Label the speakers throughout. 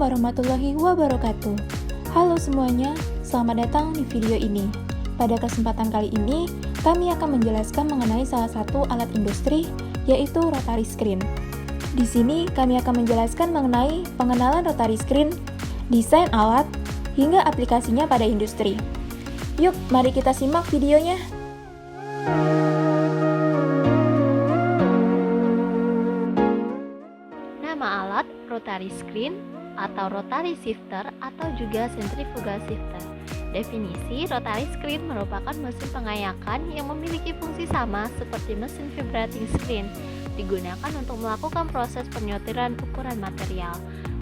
Speaker 1: warahmatullahi wabarakatuh. Halo semuanya, selamat datang di video ini. Pada kesempatan kali ini, kami akan menjelaskan mengenai salah satu alat industri, yaitu rotary screen. Di sini kami akan menjelaskan mengenai pengenalan rotary screen, desain alat, hingga aplikasinya pada industri. Yuk, mari kita simak videonya.
Speaker 2: Nama alat rotary screen atau rotary shifter atau juga centrifugal shifter. Definisi rotary screen merupakan mesin pengayakan yang memiliki fungsi sama seperti mesin vibrating screen, digunakan untuk melakukan proses penyortiran ukuran material.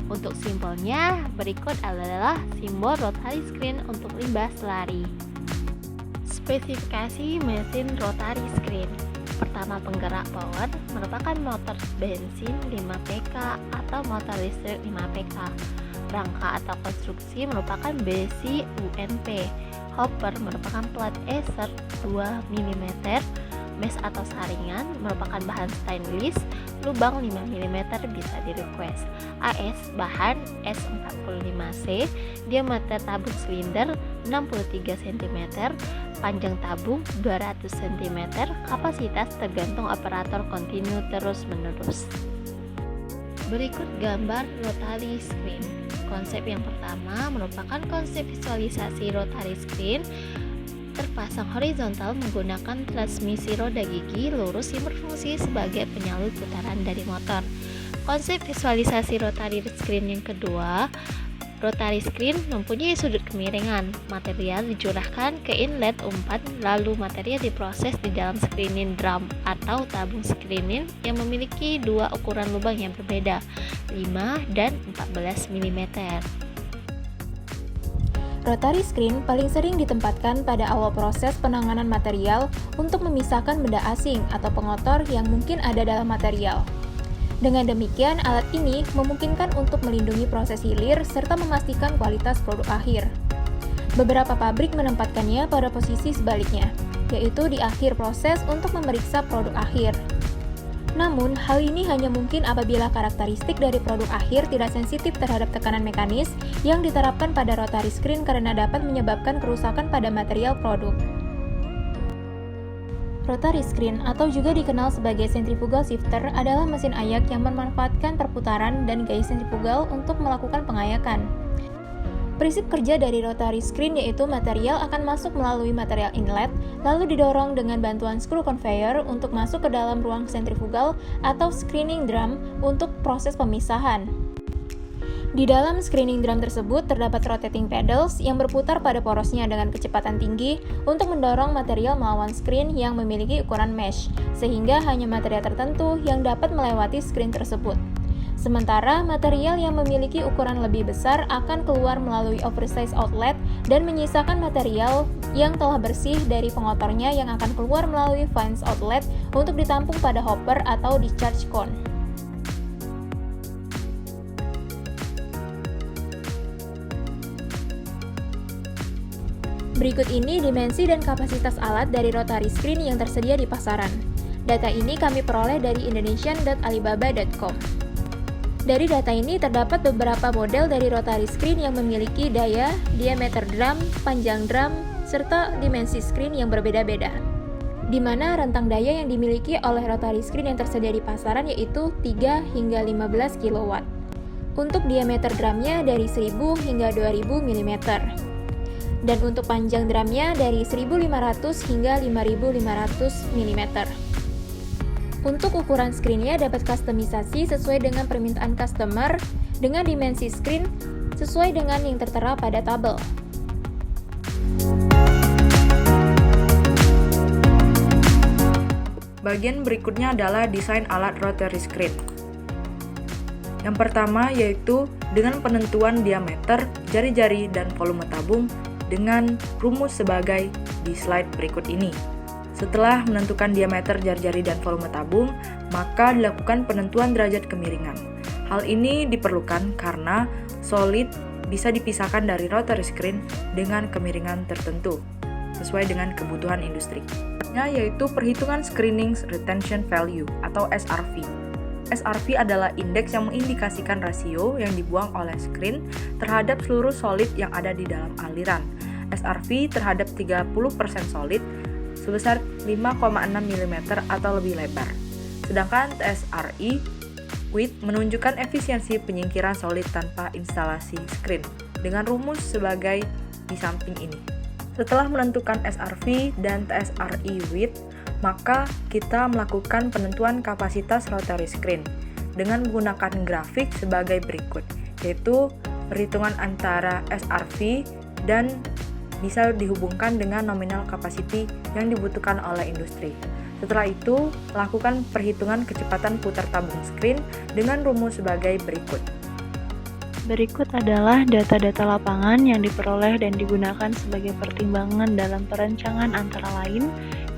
Speaker 2: Untuk simbolnya, berikut adalah simbol rotary screen untuk limbah selari. Spesifikasi mesin rotary screen. Pertama, penggerak power merupakan motor bensin 5 PK atau motor listrik 5 PK. Rangka atau konstruksi merupakan besi UNP. Hopper merupakan plat Acer 2 mm. Mesh atau saringan merupakan bahan stainless, lubang 5 mm bisa di request. AS bahan S45C, diameter tabung silinder 63 cm, panjang tabung 200 cm, kapasitas tergantung operator kontinu terus-menerus. Berikut gambar rotary screen. Konsep yang pertama merupakan konsep visualisasi rotary screen terpasang horizontal menggunakan transmisi roda gigi lurus yang berfungsi sebagai penyalur putaran dari motor. Konsep visualisasi rotary screen yang kedua, rotary screen mempunyai sudut kemiringan. Material dicurahkan ke inlet umpan, lalu material diproses di dalam screening drum atau tabung screening yang memiliki dua ukuran lubang yang berbeda, 5 dan 14 mm.
Speaker 1: Rotary screen paling sering ditempatkan pada awal proses penanganan material untuk memisahkan benda asing atau pengotor yang mungkin ada dalam material. Dengan demikian, alat ini memungkinkan untuk melindungi proses hilir serta memastikan kualitas produk akhir. Beberapa pabrik menempatkannya pada posisi sebaliknya, yaitu di akhir proses untuk memeriksa produk akhir. Namun, hal ini hanya mungkin apabila karakteristik dari produk akhir tidak sensitif terhadap tekanan mekanis yang diterapkan pada rotary screen karena dapat menyebabkan kerusakan pada material produk. Rotary screen atau juga dikenal sebagai centrifugal shifter adalah mesin ayak yang memanfaatkan perputaran dan gaya sentrifugal untuk melakukan pengayakan. Prinsip kerja dari rotary screen yaitu material akan masuk melalui material inlet, lalu didorong dengan bantuan screw conveyor untuk masuk ke dalam ruang sentrifugal atau screening drum untuk proses pemisahan. Di dalam screening drum tersebut terdapat rotating pedals yang berputar pada porosnya dengan kecepatan tinggi untuk mendorong material melawan screen yang memiliki ukuran mesh, sehingga hanya material tertentu yang dapat melewati screen tersebut. Sementara material yang memiliki ukuran lebih besar akan keluar melalui oversize outlet dan menyisakan material yang telah bersih dari pengotornya yang akan keluar melalui fines outlet untuk ditampung pada hopper atau discharge cone. Berikut ini dimensi dan kapasitas alat dari rotary screen yang tersedia di pasaran. Data ini kami peroleh dari indonesian.alibaba.com. Dari data ini terdapat beberapa model dari rotary screen yang memiliki daya, diameter drum, panjang drum, serta dimensi screen yang berbeda-beda. Di mana rentang daya yang dimiliki oleh rotary screen yang tersedia di pasaran yaitu 3 hingga 15 kW. Untuk diameter drumnya dari 1000 hingga 2000 mm. Dan untuk panjang drumnya dari 1500 hingga 5500 mm. Untuk ukuran screen-nya dapat kustomisasi sesuai dengan permintaan customer dengan dimensi screen sesuai dengan yang tertera pada tabel.
Speaker 3: Bagian berikutnya adalah desain alat rotary screen. Yang pertama yaitu dengan penentuan diameter, jari-jari, dan volume tabung dengan rumus sebagai di slide berikut ini. Setelah menentukan diameter jari-jari dan volume tabung, maka dilakukan penentuan derajat kemiringan. Hal ini diperlukan karena solid bisa dipisahkan dari rotary screen dengan kemiringan tertentu, sesuai dengan kebutuhan industri. Yaitu perhitungan Screening Retention Value atau SRV. SRV adalah indeks yang mengindikasikan rasio yang dibuang oleh screen terhadap seluruh solid yang ada di dalam aliran. SRV terhadap 30% solid sebesar 5,6 mm atau lebih lebar. Sedangkan TSRI width menunjukkan efisiensi penyingkiran solid tanpa instalasi screen dengan rumus sebagai di samping ini. Setelah menentukan SRV dan TSRI width, maka kita melakukan penentuan kapasitas rotary screen dengan menggunakan grafik sebagai berikut, yaitu perhitungan antara SRV dan bisa dihubungkan dengan nominal capacity yang dibutuhkan oleh industri. Setelah itu, lakukan perhitungan kecepatan putar tabung screen dengan rumus sebagai berikut.
Speaker 4: Berikut adalah data-data lapangan yang diperoleh dan digunakan sebagai pertimbangan dalam perancangan antara lain.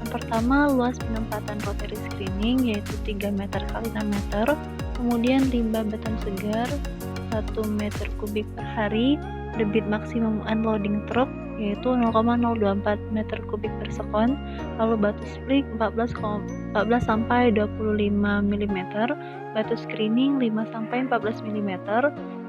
Speaker 4: Yang pertama, luas penempatan rotary screening yaitu 3 meter x 6 meter, kemudian limbah beton segar 1 meter kubik per hari, debit maksimum unloading truck yaitu 0,024 meter kubik per sekon, lalu batu splik 14 sampai 25 mm, batu screening 5 sampai 14 mm,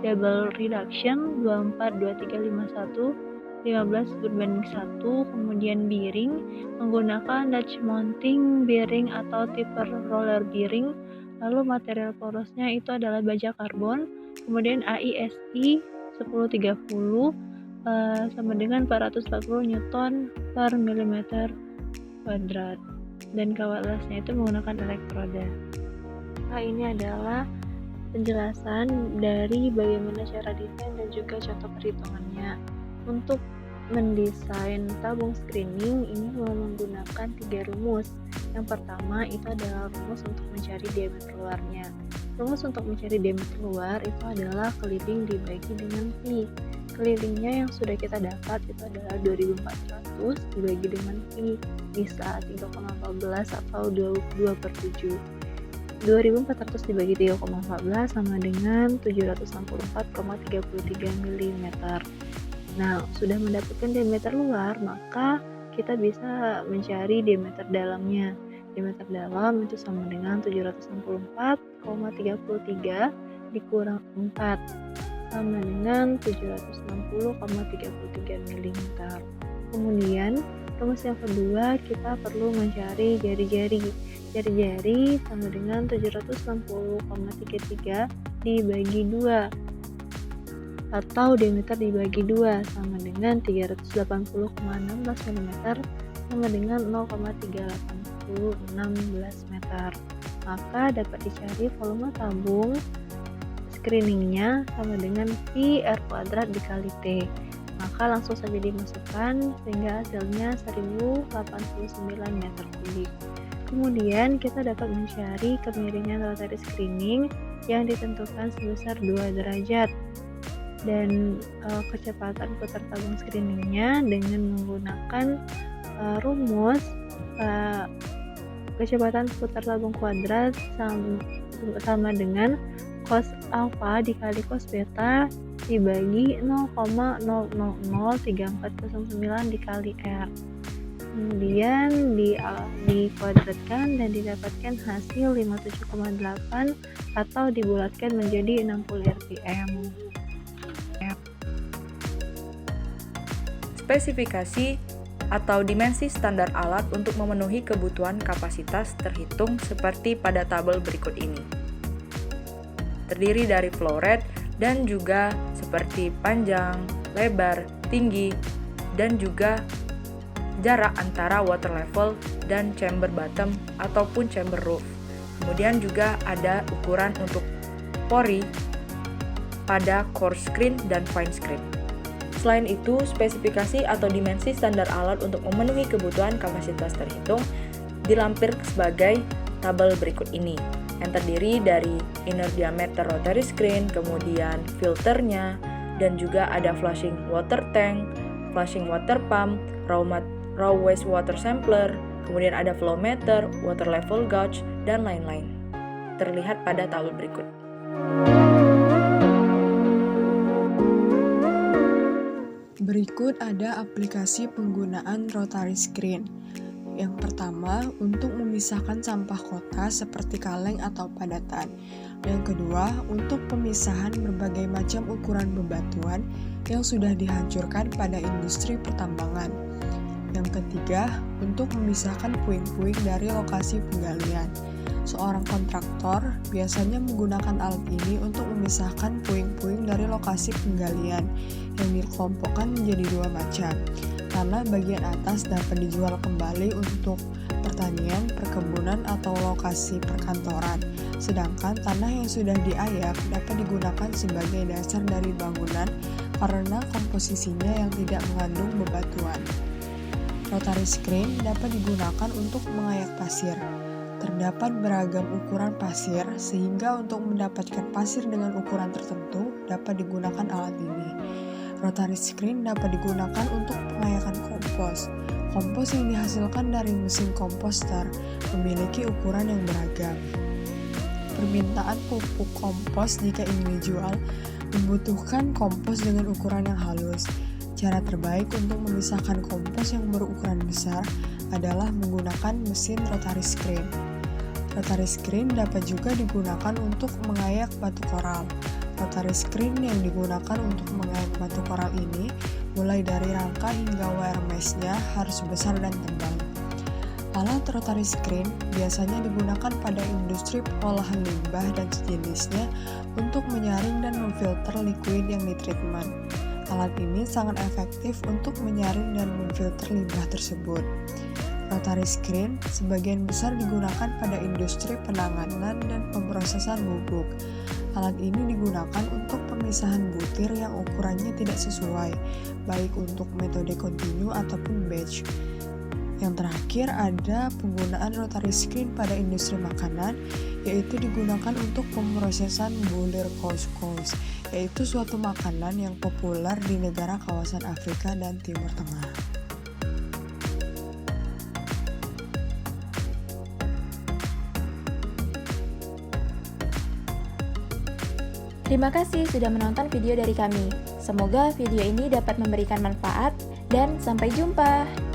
Speaker 4: double reduction 242351 15/1, kemudian bearing menggunakan Dutch mounting bearing atau tipe roller bearing, lalu material porosnya itu adalah baja karbon, kemudian AISI 1030 sama dengan 440 Newton per milimeter kuadrat, dan kawat lasnya itu menggunakan elektroda. Nah, ini adalah penjelasan dari bagaimana cara desain dan juga contoh perhitungannya. Untuk mendesain tabung screening ini menggunakan 3 rumus. Yang pertama itu adalah rumus untuk mencari diameter luarnya. Rumus untuk mencari diameter luar itu adalah keliling dibagi dengan pi. Kelilingnya yang sudah kita dapat itu adalah 2400 dibagi dengan pi, bisa 3,14 atau 22/7. 2400 dibagi 3,14 sama dengan 764,33 mm. Nah, sudah mendapatkan diameter luar, maka kita bisa mencari diameter dalamnya. Diameter dalam itu sama dengan 764,33 dikurang 4 sama dengan 760,33 mm. Kemudian rumus yang kedua, kita perlu mencari jari-jari. Jari-jari sama dengan 760,33 dibagi 2 atau diameter dibagi 2 sama dengan 380,16 mm sama dengan 0,38016 meter. Maka dapat dicari volume tabung screeningnya sama dengan pi R kuadrat dikali T. Maka langsung saja dimasukkan sehingga hasilnya 1089 meter kubik. Kemudian kita dapat mencari kemiringan rotary screening yang ditentukan sebesar 2 derajat dan kecepatan putar tabung screeningnya dengan menggunakan rumus kecepatan putar tabung kuadrat sama dengan cos alpha dikali cos beta dibagi 0,003409 dikali R. Kemudian dikuadratkan dan didapatkan hasil 57,8 atau dibulatkan menjadi 60 rpm.
Speaker 3: Spesifikasi atau dimensi standar alat untuk memenuhi kebutuhan kapasitas terhitung seperti pada tabel berikut ini. Terdiri dari flow rate dan juga seperti panjang, lebar, tinggi, dan juga jarak antara water level dan chamber bottom ataupun chamber roof. Kemudian juga ada ukuran untuk pori pada coarse screen dan fine screen. Selain itu, spesifikasi atau dimensi standar alat untuk memenuhi kebutuhan kapasitas terhitung dilampir sebagai tabel berikut ini, yang terdiri dari inner diameter rotary screen, kemudian filternya, dan juga ada flushing water tank, flushing water pump, raw wastewater sampler, kemudian ada flow meter, water level gauge, dan lain-lain. Terlihat pada tabel berikut.
Speaker 5: Berikut ada aplikasi penggunaan rotary screen, Yang pertama, untuk memisahkan sampah kota seperti kaleng atau padatan. Yang kedua, untuk pemisahan berbagai macam ukuran bebatuan yang sudah dihancurkan pada industri pertambangan. Yang ketiga, untuk memisahkan puing-puing dari lokasi penggalian. Seorang kontraktor biasanya menggunakan alat ini untuk memisahkan puing-puing dari lokasi penggalian yang dikelompokkan menjadi dua macam. Tanah bagian atas dapat dijual kembali untuk pertanian, perkebunan, atau lokasi perkantoran. Sedangkan tanah yang sudah diayak dapat digunakan sebagai dasar dari bangunan karena komposisinya yang tidak mengandung bebatuan. Rotary screen dapat digunakan untuk mengayak pasir. Terdapat beragam ukuran pasir, sehingga untuk mendapatkan pasir dengan ukuran tertentu dapat digunakan alat ini. Rotary screen dapat digunakan untuk pengayakan kompos. Kompos yang dihasilkan dari mesin komposter memiliki ukuran yang beragam. Permintaan pupuk kompos jika ingin dijual membutuhkan kompos dengan ukuran yang halus. Cara terbaik untuk memisahkan kompos yang berukuran besar adalah menggunakan mesin rotary screen. Rotary screen dapat juga digunakan untuk mengayak batu koral. Rotary screen yang digunakan untuk mengayak batu koral ini, mulai dari rangka hingga wire mesh-nya harus besar dan tebal. Alat rotary screen biasanya digunakan pada industri pengolahan limbah dan sejenisnya untuk menyaring dan memfilter liquid yang ditreatment. Alat ini sangat efektif untuk menyaring dan memfilter limbah tersebut. Rotary screen sebagian besar digunakan pada industri penanganan dan pemrosesan bubuk. Alat ini digunakan untuk pemisahan butir yang ukurannya tidak sesuai, baik untuk metode kontinu ataupun batch. Yang terakhir ada penggunaan rotary screen pada industri makanan, yaitu digunakan untuk pemrosesan bulir couscous, yaitu suatu makanan yang populer di negara kawasan Afrika dan Timur Tengah.
Speaker 1: Terima kasih sudah menonton video dari kami. Semoga video ini dapat memberikan manfaat dan sampai jumpa.